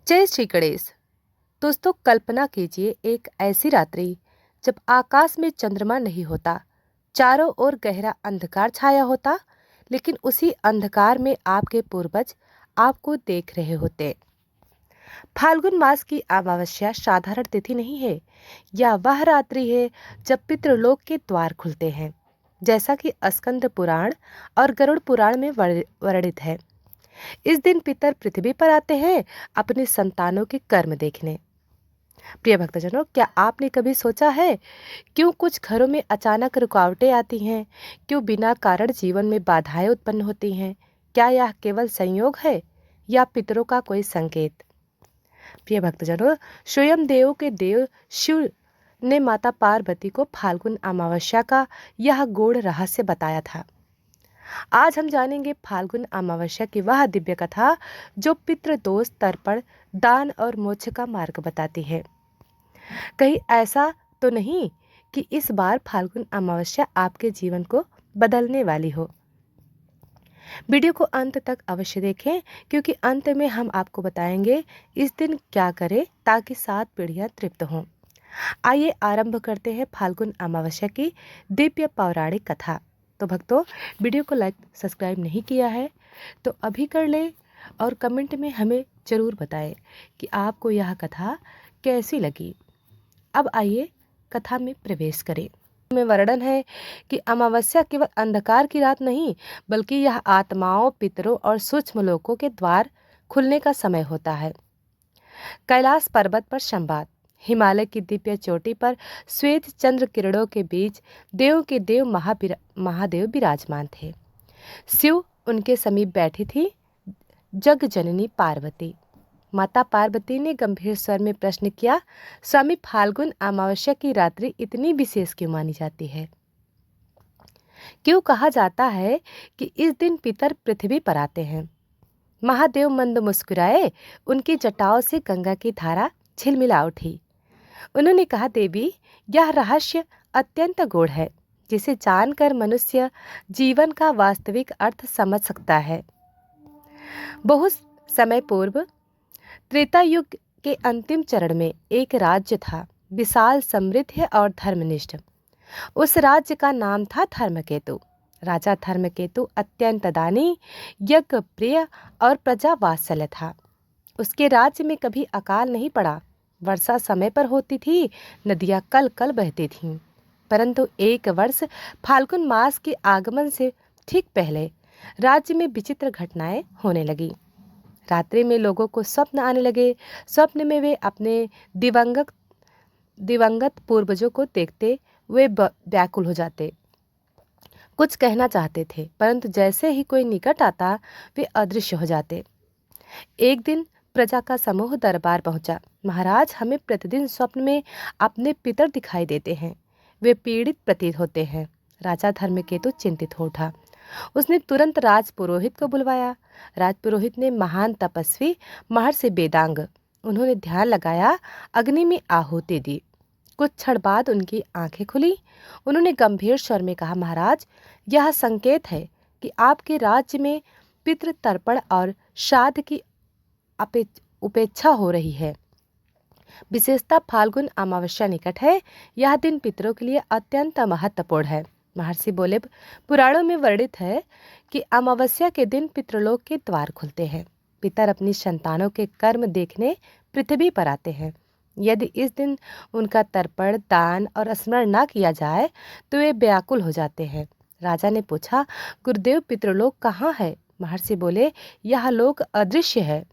जय श्री गणेश। दोस्तों, कल्पना कीजिए एक ऐसी रात्रि जब आकाश में चंद्रमा नहीं होता, चारों ओर गहरा अंधकार छाया होता, लेकिन उसी अंधकार में आपके पूर्वज आपको देख रहे होते। फाल्गुन मास की अमावस्या साधारण तिथि नहीं है। यह वह रात्रि है जब पितृलोक के द्वार खुलते हैं, जैसा कि स्कंद पुराण और गरुड़ पुराण में वर्णित है। इस दिन पितर पृथ्वी पर आते हैं अपने संतानों के कर्म देखने। प्रिय भक्तजनों, क्या आपने कभी सोचा है क्यों कुछ घरों में अचानक रुकावटें आती हैं? क्यों बिना कारण जीवन में बाधाएं उत्पन्न होती हैं? क्या यह केवल संयोग है या पितरों का कोई संकेत? प्रिय भक्तजनों, स्वयं देवों के देव शिव ने माता पार्वती को फाल्गुन अमावस्या का यह गूढ़ रहस्य बताया था। आज हम जानेंगे फाल्गुन अमावस्या की वह दिव्य कथा जो पितृदोष, तर्पण, दान और मोक्ष का मार्ग बताती है। कहीं ऐसा तो नहीं कि इस बार फाल्गुन अमावस्या आपके जीवन को बदलने वाली हो। वीडियो को अंत तक अवश्य देखें, क्योंकि अंत में हम आपको बताएंगे इस दिन क्या करें ताकि 7 पीढ़ियां तृप्त हों। आइए आरंभ करते हैं फाल्गुन अमावस्या की दिव्य पौराणिक कथा। तो भक्तों, वीडियो को लाइक सब्सक्राइब नहीं किया है तो अभी कर लें और कमेंट में हमें ज़रूर बताएं कि आपको यह कथा कैसी लगी। अब आइए कथा में प्रवेश करें। में वर्णन है कि अमावस्या केवल अंधकार की रात नहीं, बल्कि यह आत्माओं, पितरों और सूक्ष्म लोकों के द्वार खुलने का समय होता है। कैलाश पर्वत पर संवाद। हिमालय की दिव्य चोटी पर श्वेत चंद्र किरणों के बीच देव के देव महादेव विराजमान थे। शिव उनके समीप बैठी थी जग जननी पार्वती। माता पार्वती ने गंभीर स्वर में प्रश्न किया, स्वामी, फाल्गुन अमावस्या की रात्रि इतनी विशेष क्यों मानी जाती है? क्यों कहा जाता है कि इस दिन पितर पृथ्वी पर आते हैं? महादेव मंद मुस्कुराए, उनकी जटाओं से गंगा की धारा झिलमिला उठी। उन्होंने कहा, देवी, यह रहस्य अत्यंत गूढ़ है, जिसे जानकर मनुष्य जीवन का वास्तविक अर्थ समझ सकता है। बहुत समय पूर्व त्रेता युग के अंतिम चरण में एक राज्य था, विशाल, समृद्ध और धर्मनिष्ठ। उस राज्य का नाम था धर्मकेतु। राजा धर्मकेतु अत्यंत दानी, यज्ञ प्रिय और प्रजा वात्सल्य था। उसके राज्य में कभी अकाल नहीं पड़ा। वर्षा समय पर होती थी, नदियां कल कल बहती थीं। परंतु एक वर्ष फाल्गुन मास के आगमन से ठीक पहले राज्य में विचित्र घटनाएं होने लगी। रात्रि में लोगों को स्वप्न आने लगे। स्वप्न में वे अपने दिवंगत पूर्वजों को देखते वे व्याकुल हो जाते। कुछ कहना चाहते थे, परंतु जैसे ही कोई निकट आता वे अदृश्य हो जाते। एक दिन प्रजा का समूह दरबार पहुंचा। महाराज, हमें प्रतिदिन स्वप्न में अपने पितर दिखाई देते हैं। वे पीड़ित प्रतीत होते हैं। राजा धर्मकेतु चिंतित हो उठा। उसने तुरंत राजपुरोहित को बुलवाया। राजपुरोहित ने महान तपस्वी महर्षि वेदांग, उन्होंने ध्यान लगाया, अग्नि में आहुति दी। कुछ क्षण बाद उनकी आंखें खुली। उन्होंने गंभीर स्वर में कहा, महाराज, यह संकेत है कि आपके राज्य में पितृ तर्पण और श्राद्ध की उपेक्षा हो रही है। विशेषतः फाल्गुन अमावस्या निकट है। यह दिन पितरों के लिए अत्यंत महत्वपूर्ण है। महर्षि बोले, पुराणों में वर्णित है कि अमावस्या के दिन पितृलोक के द्वार खुलते हैं। पितर अपनी संतानों के कर्म देखने पृथ्वी पर आते हैं। यदि इस दिन उनका तर्पण, दान और स्मरण न किया जाए तो वे व्याकुल हो जाते हैं। राजा ने पूछा, गुरुदेव, पितृलोक कहाँ है? महर्षि बोले, यह लोक अदृश्य है।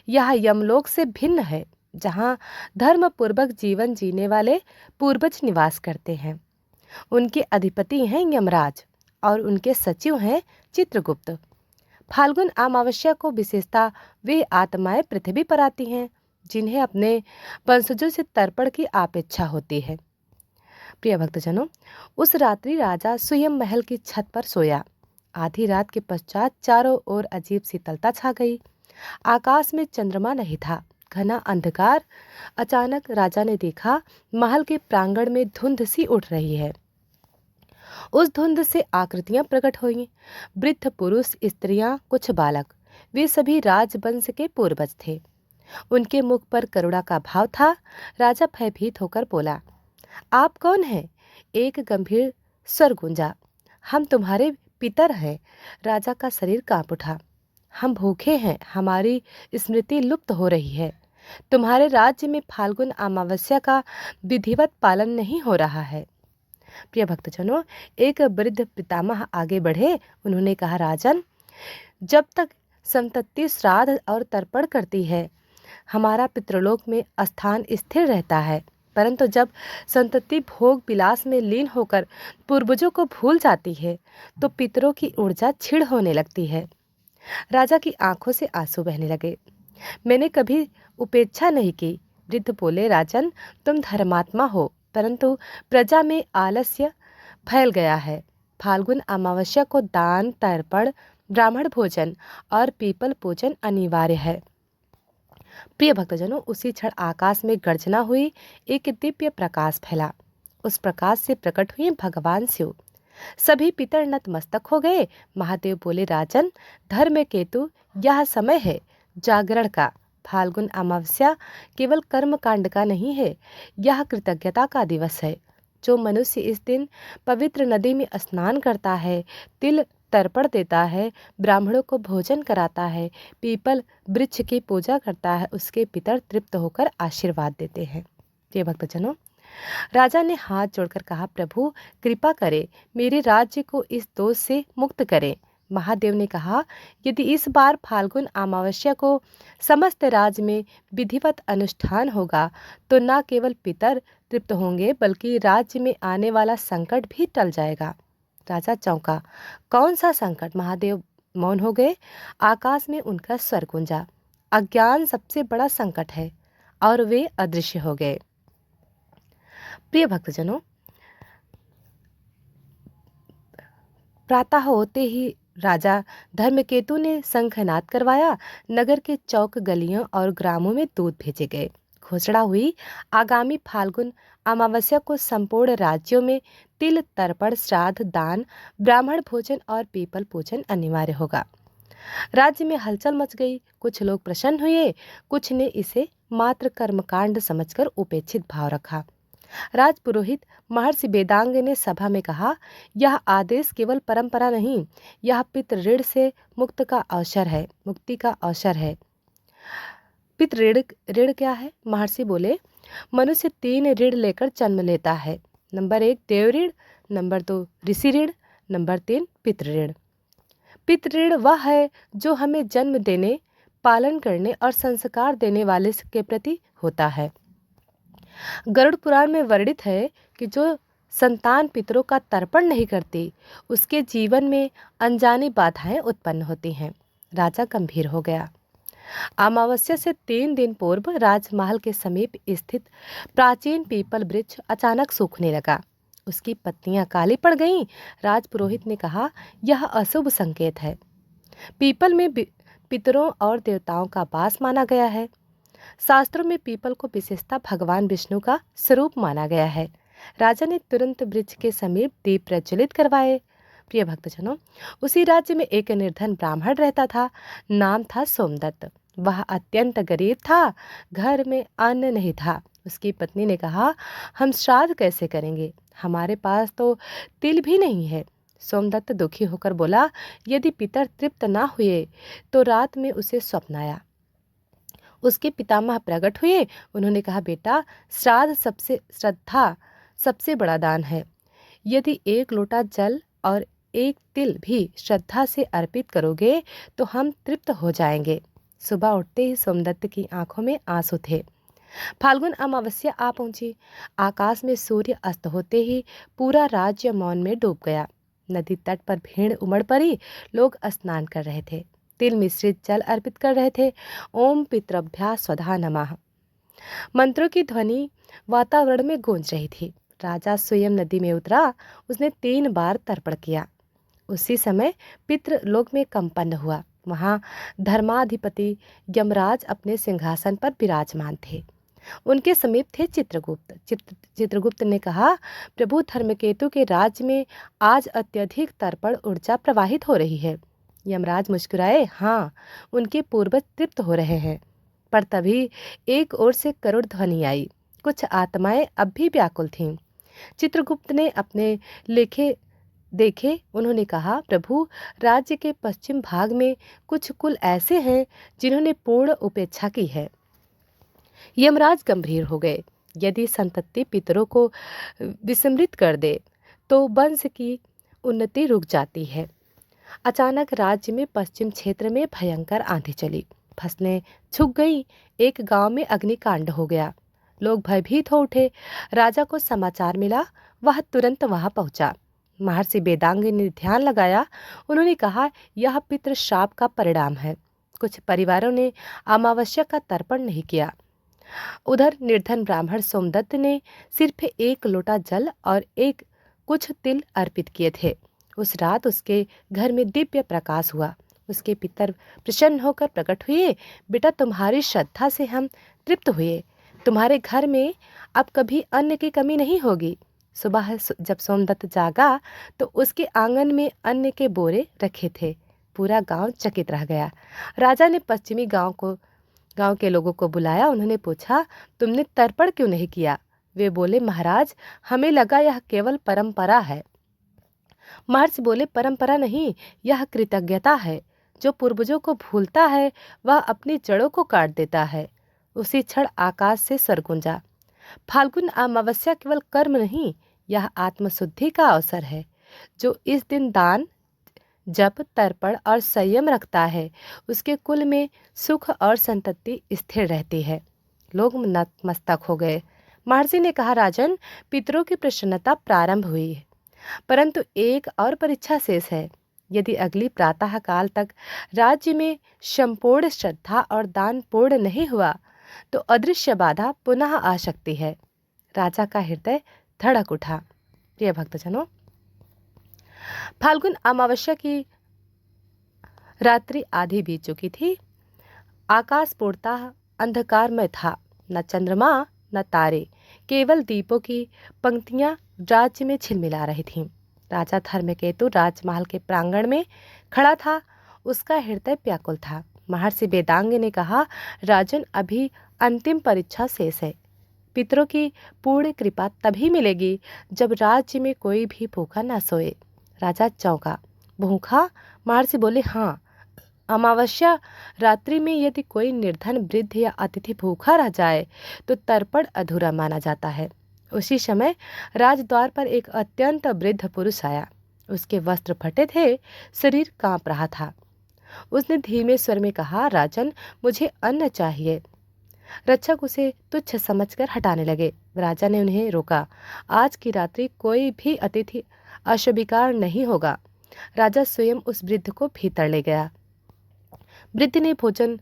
यह यमलोक से भिन्न है, जहाँ धर्म पूर्वक जीवन जीने वाले पूर्वज निवास करते हैं। उनके अधिपति हैं यमराज और उनके सचिव हैं चित्रगुप्त। फाल्गुन अमावस्या को विशेषता वे आत्माएं पृथ्वी पर आती हैं जिन्हें अपने वंशजों से तर्पण की अपेक्षा होती है। प्रिय भक्तजनों, उस रात्रि राजा स्वयं महल की छत पर सोया। आधी रात के पश्चात चारों ओर अजीब शीतलता छा गई। आकाश में चंद्रमा नहीं था, घना अंधकार। अचानक राजा ने देखा, महल के प्रांगण में धुंध सी उठ रही है। उस धुंध से आकृतियां प्रकट हुई। वृद्ध पुरुष, स्त्रियां, कुछ बालक, वे सभी राजवंश के पूर्वज थे। उनके मुख पर करुणा का भाव था। राजा भयभीत होकर बोला, आप कौन हैं? एक गंभीर स्वर गूंजा, हम तुम्हारे पितर हैं। राजा का शरीर कांप उठा। हम भूखे हैं, हमारी स्मृति लुप्त हो रही है। तुम्हारे राज्य में फाल्गुन अमावस्या का विधिवत पालन नहीं हो रहा है। प्रिय भक्तजनों, एक वृद्ध पितामह आगे बढ़े। उन्होंने कहा, राजन, जब तक संतति श्राद्ध और तर्पण करती है, हमारा पितृलोक में स्थान स्थिर रहता है, परंतु जब संतति भोग विलास में लीन होकर पूर्वजों को भूल जाती है, तो पितरों की ऊर्जा क्षीण होने लगती है। राजा की आंखों से आंसू बहने लगे। मैंने कभी उपेक्षा नहीं की। वृद्ध बोले, राजन, तुम धर्मात्मा हो, परंतु प्रजा में आलस्य फैल गया है। फाल्गुन अमावस्या को दान, तर्पण, ब्राह्मण भोजन और पीपल पूजन अनिवार्य है। प्रिय भक्तजनों, उसी क्षण आकाश में गर्जना हुई। एक दिव्य प्रकाश फैला। उस प्रकाश से प्रकट हुए भगवान शिव। सभी पितर नतमस्तक हो गए। महादेव बोले, राजन, धर्म केतु, यह समय है जागरण का। फाल्गुन अमावस्या केवल कर्म कांड का नहीं है, यह कृतज्ञता का दिवस है। जो मनुष्य इस दिन पवित्र नदी में स्नान करता है, तिल तर्पण देता है, ब्राह्मणों को भोजन कराता है, पीपल वृक्ष की पूजा करता है, उसके पितर तृप्त होकर आशीर्वाद देते हैं। प्रिय भक्तजनों, राजा ने हाथ जोड़कर कहा, प्रभु कृपा करें, मेरे राज्य को इस दोष से मुक्त करें। महादेव ने कहा, यदि इस बार फाल्गुन अमावस्या को समस्त राज्य में विधिवत अनुष्ठान होगा, तो न केवल पितर तृप्त होंगे, बल्कि राज्य में आने वाला संकट भी टल जाएगा। राजा चौंका। कौन सा संकट? महादेव मौन हो गए। आकाश में उनका स्वर गूंजा, अज्ञान सबसे बड़ा संकट है। और वे अदृश्य हो गए। प्रिय भक्तजनों, प्रातः होते ही राजा धर्मकेतु ने शंखनाद करवाया। नगर के चौक, गलियों और ग्रामों में दूत भेजे गए। घोषणा हुई, आगामी फाल्गुन अमावस्या को संपूर्ण राज्यों में तिल तर्पण, श्राद्ध, दान, ब्राह्मण भोजन और पीपल पूजन अनिवार्य होगा। राज्य में हलचल मच गई। कुछ लोग प्रसन्न हुए, कुछ ने इसे मात्र कर्मकांड समझकर उपेक्षित भाव रखा। राजपुरोहित महर्षि वेदांग ने सभा में कहा, यह आदेश केवल परंपरा नहीं, यह पितृ ऋण से मुक्ति का अवसर है। पितृ ऋण क्या है? महर्षि बोले, मनुष्य 3 ऋण लेकर जन्म लेता है। नंबर 1 देव ऋण, नंबर 2 ऋषि ऋण, नंबर 3 पितृ ऋण। पितृ ऋण वह है जो हमें जन्म देने, पालन करने और संस्कार देने वाले के प्रति होता है। गरुड़ पुराण में वर्णित है कि जो संतान पितरों का तर्पण नहीं करती, उसके जीवन में अनजानी बाधाएं उत्पन्न होती हैं। राजा गंभीर हो गया। अमावस्या से 3 दिन पूर्व राजमहल के समीप स्थित प्राचीन पीपल वृक्ष अचानक सूखने लगा। उसकी पत्तियां काली पड़ गईं। राजपुरोहित ने कहा, यह अशुभ संकेत है। पीपल में पितरों और देवताओं का वास माना गया है। शास्त्रों में पीपल को विशेषता भगवान विष्णु का स्वरूप माना गया है। राजा ने तुरंत वृक्ष के समीप दीप प्रज्वलित करवाए। प्रिय भक्तजनों, उसी राज्य में एक निर्धन ब्राह्मण रहता था। नाम था सोमदत्त। वह अत्यंत गरीब था। घर में अन्न नहीं था। उसकी पत्नी ने कहा, हम श्राद्ध कैसे करेंगे? हमारे पास तो तिल भी नहीं है। सोमदत्त दुखी होकर बोला, यदि पितर तृप्त ना हुए तो रात में उसे स्वप्न आया। उसके पितामह प्रकट हुए। उन्होंने कहा, बेटा, श्राद्ध सबसे बड़ा दान है। यदि 1 लोटा जल और 1 तिल भी श्रद्धा से अर्पित करोगे तो हम तृप्त हो जाएंगे। सुबह उठते ही सोमदत्त की आंखों में आंसू थे। फाल्गुन अमावस्या आ पहुंची। आकाश में सूर्य अस्त होते ही पूरा राज्य मौन में डूब गया। नदी तट पर भीड़ उमड़ पड़ी। लोग स्नान कर रहे थे, तिल मिश्रित जल अर्पित कर रहे थे। ओम पितृभ्या स्वधा नमः मंत्रों की ध्वनि वातावरण में गूंज रही थी। राजा स्वयं नदी में उतरा। उसने 3 बार तर्पण किया। उसी समय पितृलोक में कंपन हुआ। वहां धर्माधिपति यमराज अपने सिंहासन पर विराजमान थे। उनके समीप थे चित्रगुप्त। चित्रगुप्त ने कहा, प्रभु, धर्मकेतु के राज्य में आज अत्यधिक तर्पण ऊर्जा प्रवाहित हो रही है। यमराज मुस्कुराए, हाँ, उनके पूर्वज तृप्त हो रहे हैं, पर तभी एक ओर से करुण ध्वनि आई। कुछ आत्माएं अब भी व्याकुल थीं। चित्रगुप्त ने अपने लेखे देखे। उन्होंने कहा, प्रभु, राज्य के पश्चिम भाग में कुछ कुल ऐसे हैं जिन्होंने पूर्ण उपेक्षा की है। यमराज गंभीर हो गए। यदि संतति पितरों को विस्मृत कर दे तो वंश की उन्नति रुक जाती है। अचानक राज्य में पश्चिम क्षेत्र में भयंकर आंधी चली। फसलें झुक गईं। एक गांव में अग्निकांड हो गया। लोग भयभीत हो उठे। राजा को समाचार मिला। वह तुरंत वहां पहुंचा। महर्षि वेदांग ने ध्यान लगाया। उन्होंने कहा, यह पितृ शाप का परिणाम है। कुछ परिवारों ने अमावस्या का तर्पण नहीं किया। उधर निर्धन ब्राह्मण सोमदत्त ने सिर्फ एक लोटा जल और कुछ तिल अर्पित किए थे। उस रात उसके घर में दिव्य प्रकाश हुआ। उसके पितर प्रसन्न होकर प्रकट हुए। बेटा, तुम्हारी श्रद्धा से हम तृप्त हुए। तुम्हारे घर में अब कभी अन्न की कमी नहीं होगी। सुबह जब सोमदत्त जागा तो उसके आंगन में अन्न के बोरे रखे थे। पूरा गांव चकित रह गया। राजा ने पश्चिमी गांव के लोगों को बुलाया। उन्होंने पूछा, तुमने तर्पण क्यों नहीं किया? वे बोले, महाराज, हमें लगा यह केवल परंपरा है। महर्षि बोले, परंपरा नहीं, यह कृतज्ञता है। जो पूर्वजों को भूलता है वह अपनी जड़ों को काट देता है। उसी क्षण आकाश से स्वर गूंजा, फाल्गुन अमावस्या केवल कर्म नहीं, यह आत्मशुद्धि का अवसर है। जो इस दिन दान, जप, तर्पण और संयम रखता है उसके कुल में सुख और संतति स्थिर रहती है। लोग नतमस्तक हो गए। महर्षि ने कहा, राजन, पितरों की प्रसन्नता प्रारंभ हुई है, परंतु एक और परीक्षा शेष है। यदि अगली प्रातः काल तक राज्य में संपूर्ण श्रद्धा और दान पूर्ण नहीं हुआ तो अदृश्य बाधा पुनः आ सकती है। राजा का हृदय धड़क उठा। प्रिय भक्तजनों, फाल्गुन अमावस्या की रात्रि आधी बीत चुकी थी। आकाश पूर्णतः अंधकारमय था। न चंद्रमा न तारे, केवल दीपों की पंक्तियां राज्य में झिलमिला रही थीं। राजा धर्मकेतु राजमहल के प्रांगण में खड़ा था। उसका हृदय व्याकुल था। महर्षि वेदांग ने कहा, राजन, अभी अंतिम परीक्षा शेष है। पितरों की पूर्ण कृपा तभी मिलेगी जब राज्य में कोई भी भूखा न सोए। राजा चौंका। भूखा? महर्षि बोले, हाँ। अमावस्या रात्रि में यदि कोई निर्धन, वृद्ध या अतिथि भूखा रह जाए तो तर्पण अधूरा माना जाता है। उसी समय राजद्वार पर एक अत्यंत वृद्ध पुरुष आया। उसके वस्त्र फटे थे, शरीर कांप रहा था। उसने धीमे स्वर में कहा, राजन, मुझे अन्न चाहिए। रक्षक उसे तुच्छ समझकर हटाने लगे। राजा ने उन्हें रोका। आज की रात्रि कोई भी अतिथि अस्वीकार नहीं होगा। राजा स्वयं उस वृद्ध को भीतर ले गया। वृद्ध ने भोजन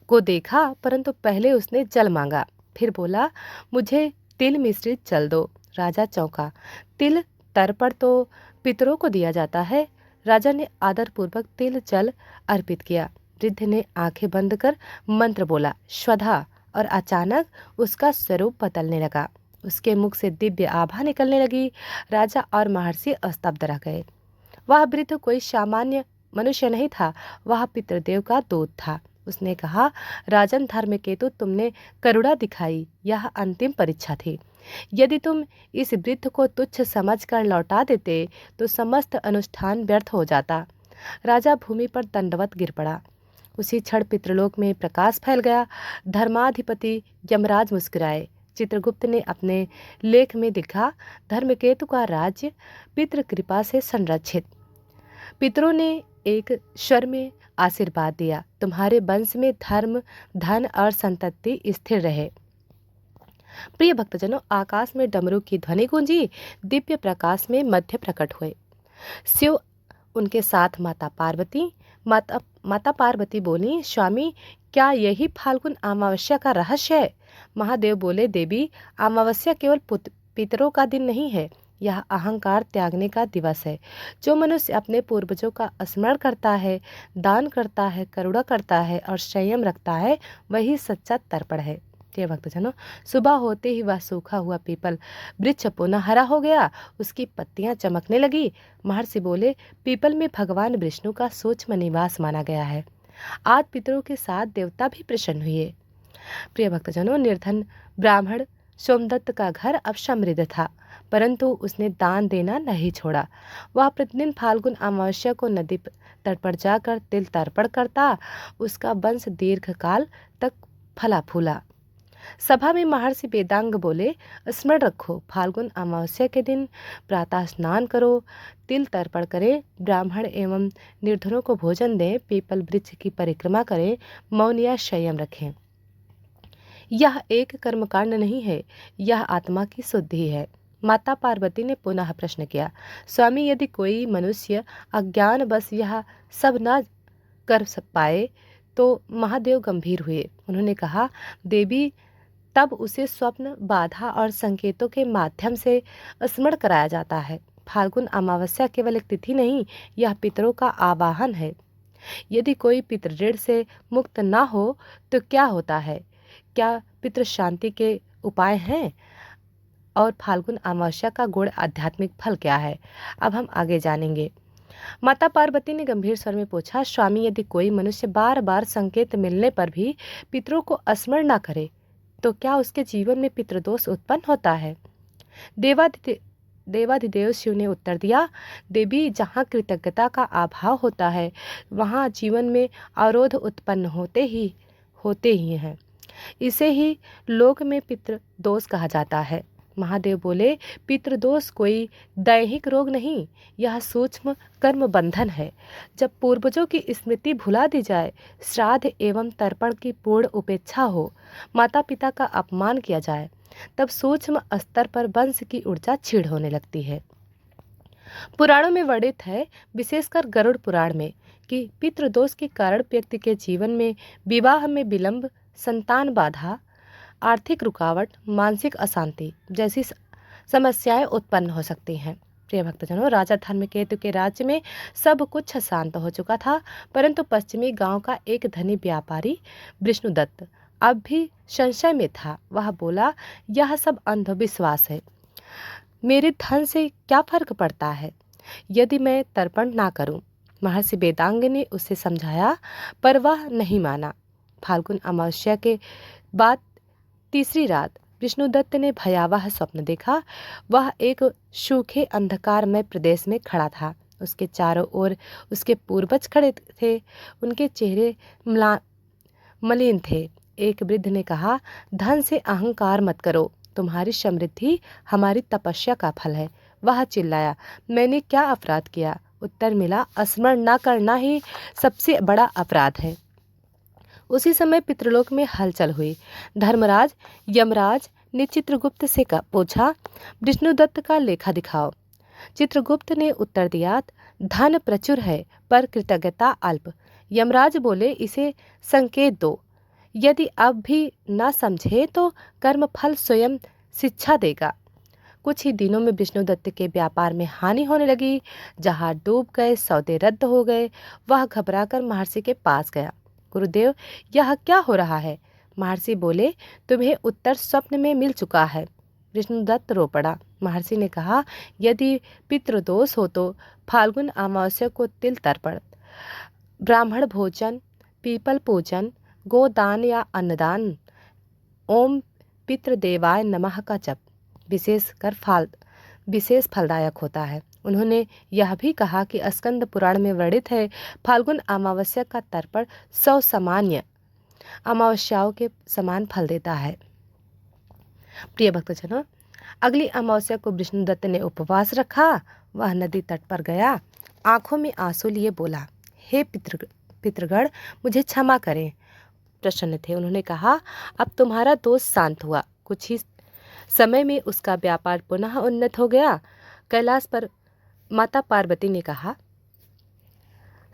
को देखा, परंतु पहले उसने जल मांगा। फिर बोला, मुझे तिल मिश्रित जल दो। राजा चौंका। तिल तर्पण तो पितरों को दिया जाता है। राजा ने आदरपूर्वक तिल जल अर्पित किया। वृद्ध ने आंखें बंद कर मंत्र बोला, स्वधा, और अचानक उसका स्वरूप बदलने लगा। उसके मुख से दिव्य आभा निकलने लगी। राजा और महर्षि स्तब्ध रह गए। वह वृद्ध कोई सामान्य मनुष्य नहीं था, वह पितृदेव का दूत था। उसने कहा, राजन धर्मकेतु, तुमने करुणा दिखाई। यह अंतिम परीक्षा थी। यदि तुम इस वृद्ध को तुच्छ समझकर लौटा देते तो समस्त अनुष्ठान व्यर्थ हो जाता। राजा भूमि पर दंडवत गिर पड़ा। उसी क्षण पितृलोक में प्रकाश फैल गया। धर्माधिपति यमराज मुस्कुराए। चित्रगुप्त ने अपने लेख में लिखा, धर्मकेतु का राज्य पितृ कृपा से संरक्षित। पितरों ने एक स्वर में आशीर्वाद दिया, तुम्हारे वंश में धर्म, धन और संतति स्थिर रहे। प्रिय भक्तजनों, आकाश में डमरू की ध्वनि गूंजी। दिव्य प्रकाश में मध्य प्रकट हुए शिव, उनके साथ माता पार्वती बोली, स्वामी, क्या यही फाल्गुन अमावस्या का रहस्य है? महादेव बोले, देवी, अमावस्या केवल पितरों का दिन नहीं है, यह अहंकार त्यागने का दिवस है। जो मनुष्य अपने पूर्वजों का स्मरण करता है, दान करता है, करुणा करता है और संयम रखता है, वही सच्चा तर्पण है। प्रिय भक्तजनों, सुबह होते ही वह सूखा हुआ पीपल वृक्ष पुनः हरा हो गया। उसकी पत्तियां चमकने लगी। महर्षि बोले, पीपल में भगवान विष्णु का सूक्ष्म निवास माना गया है। आज पितरों के साथ देवता भी प्रसन्न हुए। प्रिय भक्तजनों, निर्धन ब्राह्मण सोमदत्त का घर अब समृद्ध था, परंतु उसने दान देना नहीं छोड़ा। वह प्रतिदिन फाल्गुन अमावस्या को नदी तट पर जाकर तिल तर्पण करता। उसका वंश दीर्घकाल तक फला फूला। सभा में महर्षि वेदांग बोले, स्मरण रखो, फाल्गुन अमावस्या के दिन प्रातः स्नान करो, तिल तर्पण करें, ब्राह्मण एवं निर्धनों को भोजन दें, पीपल वृक्ष की परिक्रमा करें, मौन या संयम रखें। यह एक कर्मकांड नहीं है, यह आत्मा की शुद्धि है। माता पार्वती ने पुनः प्रश्न किया, स्वामी, यदि कोई मनुष्य अज्ञान बस यह सब न कर पाए तो? महादेव गंभीर हुए। उन्होंने कहा, देवी, तब उसे स्वप्न, बाधा और संकेतों के माध्यम से स्मरण कराया जाता है। फाल्गुन अमावस्या केवल एक तिथि नहीं, यह पितरों का आवाहन है। यदि कोई पितृ ऋण से मुक्त न हो तो क्या होता है? क्या पितृ शांति के उपाय हैं? और फाल्गुन अमावस्या का गूढ़ आध्यात्मिक फल क्या है? अब हम आगे जानेंगे। माता पार्वती ने गंभीर स्वर में पूछा, स्वामी, यदि कोई मनुष्य बार बार संकेत मिलने पर भी पितरों को स्मरण न करे तो क्या उसके जीवन में पितृदोष उत्पन्न होता है? देवाधिदेव शिव ने उत्तर दिया, देवी, जहाँ कृतज्ञता का अभाव होता है वहाँ जीवन में अवरोध उत्पन्न होते ही हैं। इसे ही लोक में पितृदोष कहा जाता है। महादेव बोले, पितृदोष कोई दैहिक रोग नहीं, यह सूक्ष्म कर्म बंधन है। जब पूर्वजों की स्मृति भुला दी जाए, श्राद्ध एवं तर्पण की पूर्ण उपेक्षा हो, माता पिता का अपमान किया जाए, तब सूक्ष्म स्तर पर वंश की ऊर्जा क्षीण होने लगती है। पुराणों में वर्णित है, विशेषकर गरुड़ पुराण में, कि पितृदोष के कारण व्यक्ति के जीवन में विवाह में विलंब, संतान बाधा, आर्थिक रुकावट, मानसिक अशांति जैसी समस्याएं उत्पन्न हो सकती हैं। प्रिय भक्तजनों, राजा धर्मकेतु के राज्य में सब कुछ शांत हो चुका था, परंतु पश्चिमी गांव का एक धनी व्यापारी विष्णुदत्त अब भी संशय में था। वह बोला, यह सब अंधविश्वास है, मेरे धन से क्या फर्क पड़ता है यदि मैं तर्पण ना करूं? महर्षि वेदांग ने उसे समझाया, पर वह नहीं माना। फाल्गुन अमावस्या के बाद तीसरी रात विष्णुदत्त ने भयावह स्वप्न देखा। वह एक सूखे अंधकारमय प्रदेश में खड़ा था। उसके चारों ओर उसके पूर्वज खड़े थे। उनके चेहरे मलिन थे। एक वृद्ध ने कहा, धन से अहंकार मत करो, तुम्हारी समृद्धि हमारी तपस्या का फल है। वह चिल्लाया, मैंने क्या अपराध किया? उत्तर मिला, स्मरण न करना ही सबसे बड़ा अपराध है। उसी समय पितृलोक में हलचल हुई। धर्मराज यमराज ने चित्रगुप्त से पूछा, विष्णुदत्त का लेखा दिखाओ। चित्रगुप्त ने उत्तर दिया, धन प्रचुर है पर कृतज्ञता अल्प। यमराज बोले, इसे संकेत दो, यदि अब भी न समझे तो कर्मफल स्वयं शिक्षा देगा। कुछ ही दिनों में विष्णुदत्त के व्यापार में हानि होने लगी। जहाज डूब गए, सौदे रद्द हो गए। वह घबराकर महर्षि के पास गया। गुरुदेव, यह क्या हो रहा है? महर्षि बोले, तुम्हें उत्तर स्वप्न में मिल चुका है। विष्णुदत्त रो पड़ा। महर्षि ने कहा, यदि पितृदोष हो तो फाल्गुन अमावस्या को तिल तर्पण, ब्राह्मण भोजन, पीपल पूजन, गोदान या अन्नदान, ओम पितृदेवाय नमः का जप विशेष फलदायक होता है। उन्होंने यह भी कहा कि स्कंद पुराण में वर्णित है, फाल्गुन अमावस्या का तर्पण 100 सामान्य अमावस्याओं के समान फल देता है। प्रिय भक्तजनों, अगली अमावस्या को विष्णुदत्त ने उपवास रखा। वह नदी तट पर गया, आंखों में आंसू लिए बोला, हे पितृगण, मुझे क्षमा करें। प्रसन्न थे। उन्होंने कहा, अब तुम्हारा दोष शांत हुआ। कुछ ही समय में उसका व्यापार पुनः उन्नत हो गया। कैलाश पर माता पार्वती ने कहा,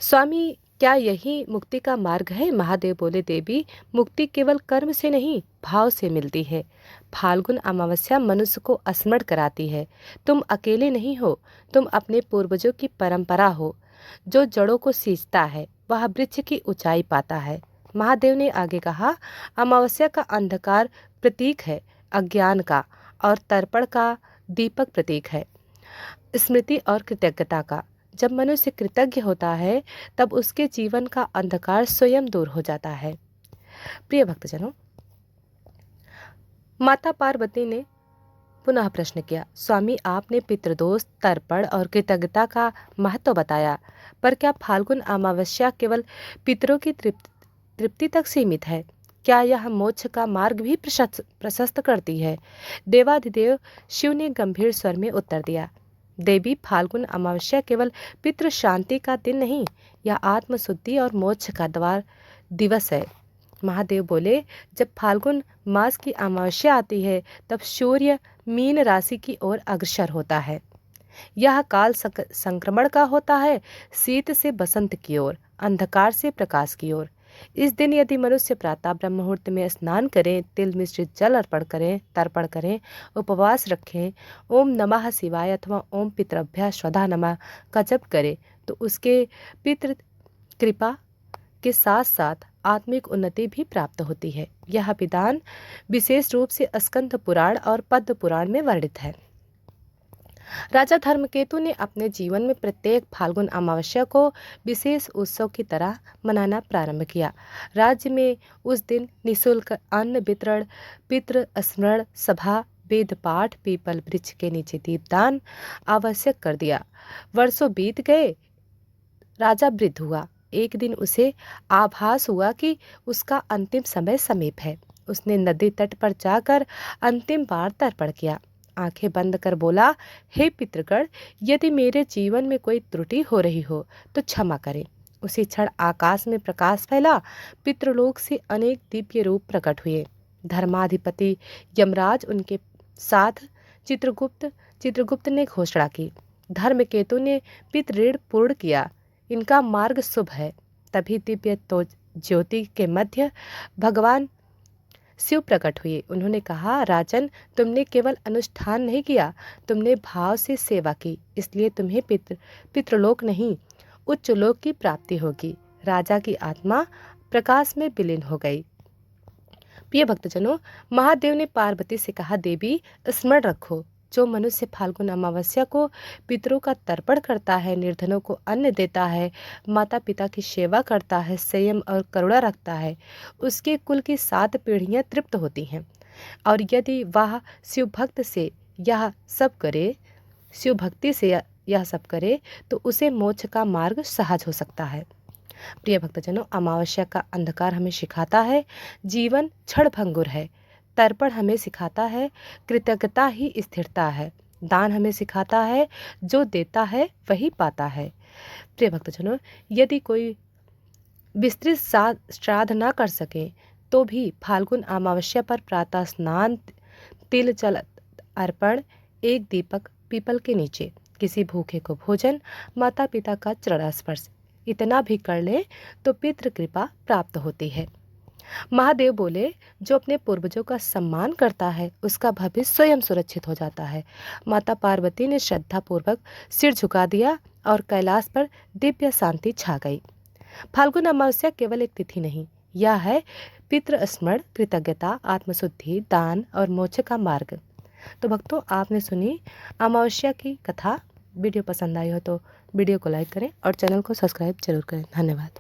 स्वामी, क्या यही मुक्ति का मार्ग है? महादेव बोले, देवी, मुक्ति केवल कर्म से नहीं, भाव से मिलती है। फाल्गुन अमावस्या मनुष्य को स्मरण कराती है, तुम अकेले नहीं हो, तुम अपने पूर्वजों की परंपरा हो। जो जड़ों को सींचता है वह वृक्ष की ऊंचाई पाता है। महादेव ने आगे कहा, अमावस्या का अंधकार प्रतीक है अज्ञान का, और तर्पण का दीपक प्रतीक है स्मृति और कृतज्ञता का। जब मनुष्य कृतज्ञ होता है तब उसके जीवन का अंधकार स्वयं दूर हो जाता है। प्रिय भक्तजनों, माता पार्वती ने पुनः प्रश्न किया, स्वामी आपने पितृदोष, तर्पण और कृतज्ञता का महत्व बताया, पर क्या फाल्गुन अमावस्या केवल पितरों की तृप्ति तक सीमित है? क्या यह मोक्ष का मार्ग भी प्रशस्त करती है? देवाधिदेव शिव ने गंभीर स्वर में उत्तर दिया, देवी, फाल्गुन अमावस्या केवल पितृ शांति का दिन नहीं, यह आत्मशुद्धि और मोक्ष का द्वार दिवस है। महादेव बोले, जब फाल्गुन मास की अमावस्या आती है तब सूर्य मीन राशि की ओर अग्रसर होता है। यह काल संक्रमण का होता है, शीत से बसंत की ओर, अंधकार से प्रकाश की ओर। इस दिन यदि मनुष्य प्रातः ब्रह्म मुहूर्त में स्नान करें, तिल मिश्रित जल अर्पण करें, तर्पण करें, उपवास रखें, ओम नमः शिवाय अथवा ओम पितृभ्यः स्वधा नमः का जप करे तो उसके पितृ कृपा के साथ साथ आत्मिक उन्नति भी प्राप्त होती है। यह विधान विशेष रूप से स्कंद पुराण और पद्म पुराण में वर्णित है। राजा धर्मकेतु ने अपने जीवन में प्रत्येक फाल्गुन अमावस्या को विशेष उत्सव की तरह मनाना प्रारंभ किया। राज्य में उस दिन निःशुल्क अन्न वितरण, पितृ स्मरण सभा, वेद पाठ, पीपल वृक्ष के नीचे दीपदान आवश्यक कर दिया। वर्षों बीत गए, राजा वृद्ध हुआ। एक दिन उसे आभास हुआ कि उसका अंतिम समय समीप है। उसने नदी तट पर जाकर अंतिम बार तर्पण किया। आंखें बंद कर बोला, हे पितृगण, यदि मेरे जीवन में कोई त्रुटि हो रही हो तो क्षमा करें। उसी क्षण आकाश में प्रकाश फैला, पितृलोक से अनेक दिव्य रूप प्रकट हुए। धर्माधिपति यमराज उनके साथ चित्रगुप्त ने घोषणा की। धर्मकेतु ने पितृऋण पूर्ण किया, इनका मार्ग शुभ है। तभी दिव्य तो ज्योति के मध्य भगवान शिव प्रकट हुए। उन्होंने कहा, राजन, तुमने केवल अनुष्ठान नहीं किया, तुमने भाव से सेवा की, इसलिए तुम्हें पितृलोक नहीं, उच्च लोक की प्राप्ति होगी। राजा की आत्मा प्रकाश में विलीन हो गई। प्रिय भक्तजनों, महादेव ने पार्वती से कहा, देवी, स्मरण रखो, जो मनुष्य फाल्गुन अमावस्या को पितरों का तर्पण करता है, निर्धनों को अन्न देता है, माता पिता की सेवा करता है, संयम और करुणा रखता है, उसके कुल की 7 पीढ़ियां तृप्त होती हैं। और यदि वह शिव भक्ति से यह सब करे तो उसे मोक्ष का मार्ग सहज हो सकता है। प्रिय भक्तजनों, अमावस्या का अंधकार हमें सिखाता है जीवन क्षणभंगुर है। तर्पण हमें सिखाता है कृतज्ञता ही स्थिरता है। दान हमें सिखाता है जो देता है वही पाता है। प्रिय भक्तजनों, यदि कोई विस्तृत श्राद्ध न कर सके तो भी फाल्गुन अमावस्या पर प्रातः स्नान, तिल जल अर्पण, एक दीपक पीपल के नीचे, किसी भूखे को भोजन, माता पिता का चरण स्पर्श, इतना भी कर ले तो पितृ कृपा प्राप्त होती है। महादेव बोले, जो अपने पूर्वजों का सम्मान करता है उसका भविष्य स्वयं सुरक्षित हो जाता है। माता पार्वती ने श्रद्धा पूर्वक सिर झुका दिया और कैलाश पर दिव्य शांति छा गई। फाल्गुन अमावस्या केवल एक तिथि नहीं, यह है पितृ स्मरण, कृतज्ञता, आत्मशुद्धि, दान और मोक्ष का मार्ग। तो भक्तों, आपने सुनी अमावस्या की कथा। वीडियो पसंद आई हो तो वीडियो को लाइक करें और चैनल को सब्सक्राइब जरूर करें। धन्यवाद।